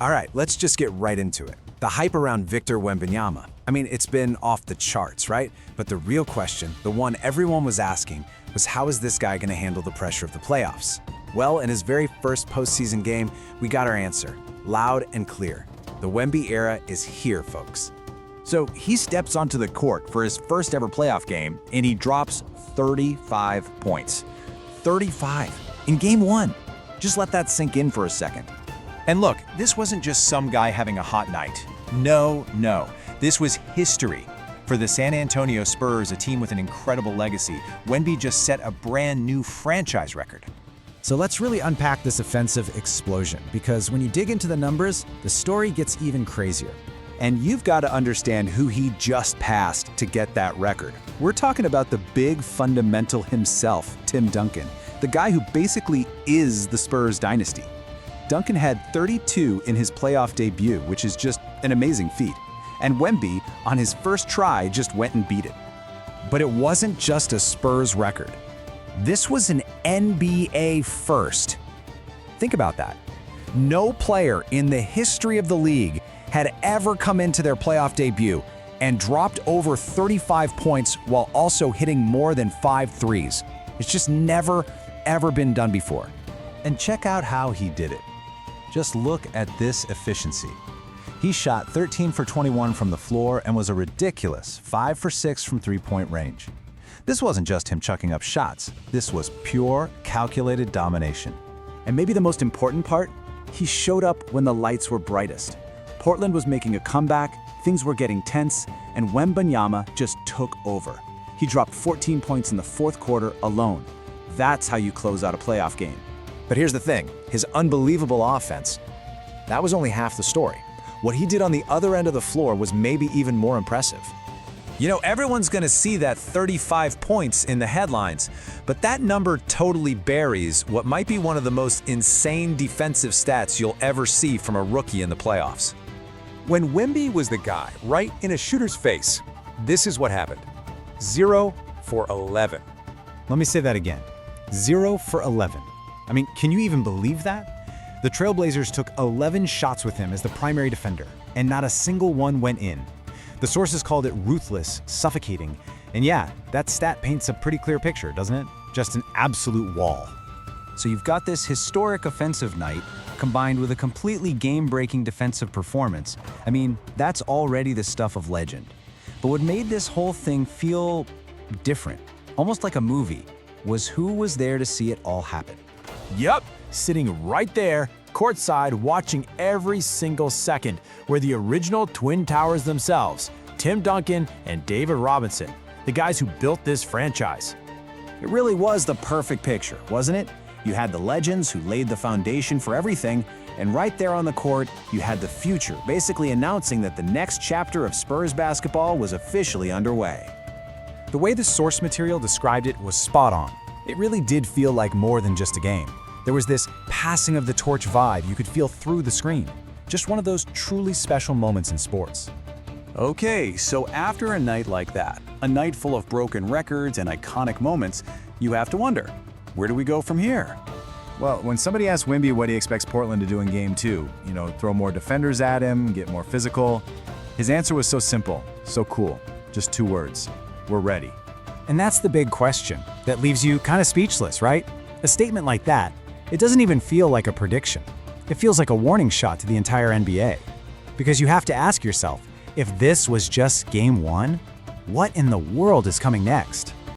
All right, let's just get right into it. The hype around Victor Wembanyama. I mean, it's been off the charts, right? But the real question, the one everyone was asking, was how is this guy going to handle the pressure of the playoffs? Well, in his very first postseason game, we got our answer, loud and clear. The Wemby era is here, folks. So he steps onto the court for his first ever playoff game, and he drops 35 points. 35 in game one. Just let that sink in for a second. And look, this wasn't just some guy having a hot night. No. This was history. For the San Antonio Spurs, a team with an incredible legacy, Wemby just set a brand new franchise record. So let's really unpack this offensive explosion, because when you dig into the numbers, the story gets even crazier. And you've got to understand who he just passed to get that record. We're talking about the big fundamental himself, Tim Duncan, the guy who basically is the Spurs dynasty. Duncan had 32 in his playoff debut, which is just an amazing feat. And Wemby, on his first try, just went and beat it. But it wasn't just a Spurs record. This was an NBA first. Think about that. No player in the history of the league had ever come into their playoff debut and dropped over 35 points while also hitting more than 5 threes. It's just never, ever been done before. And check out how he did it. Just look at this efficiency. He shot 13 for 21 from the floor and was a ridiculous 5 for 6 from three-point range. This wasn't just him chucking up shots. This was pure, calculated domination. And maybe the most important part, he showed up when the lights were brightest. Portland was making a comeback, things were getting tense, and Wembanyama just took over. He dropped 14 points in the fourth quarter alone. That's how you close out a playoff game. But here's the thing, his unbelievable offense, that was only half the story. What he did on the other end of the floor was maybe even more impressive. You know, everyone's gonna see that 35 points in the headlines, but that number totally buries what might be one of the most insane defensive stats you'll ever see from a rookie in the playoffs. When Wemby was the guy right in a shooter's face, this is what happened. 0 for 11. Let me say that again. 0 for 11. I mean, can you even believe that? The Trailblazers took 11 shots with him as the primary defender, and not a single one went in. The sources called it ruthless, suffocating, and yeah, that stat paints a pretty clear picture, doesn't it? Just an absolute wall. So you've got this historic offensive night combined with a completely game-breaking defensive performance. I mean, that's already the stuff of legend. But what made this whole thing feel different, almost like a movie, was who was there to see it all happen. Yep, sitting right there, courtside, watching every single second, were the original Twin Towers themselves, Tim Duncan and David Robinson, the guys who built this franchise. It really was the perfect picture, wasn't it? You had the legends who laid the foundation for everything, and right there on the court, you had the future, basically announcing that the next chapter of Spurs basketball was officially underway. The way the source material described it was spot on. It really did feel like more than just a game. There was this passing of the torch vibe you could feel through the screen. Just one of those truly special moments in sports. Okay, so after a night like that, a night full of broken records and iconic moments, you have to wonder, where do we go from here? Well, when somebody asks Wemby what he expects Portland to do in Game 2, throw more defenders at him, get more physical, his answer was so simple, so cool. Just 2 words. We're ready. And that's the big question that leaves you kind of speechless, right? A statement like that, it doesn't even feel like a prediction. It feels like a warning shot to the entire NBA. Because you have to ask yourself, if this was just Game 1, what in the world is coming next?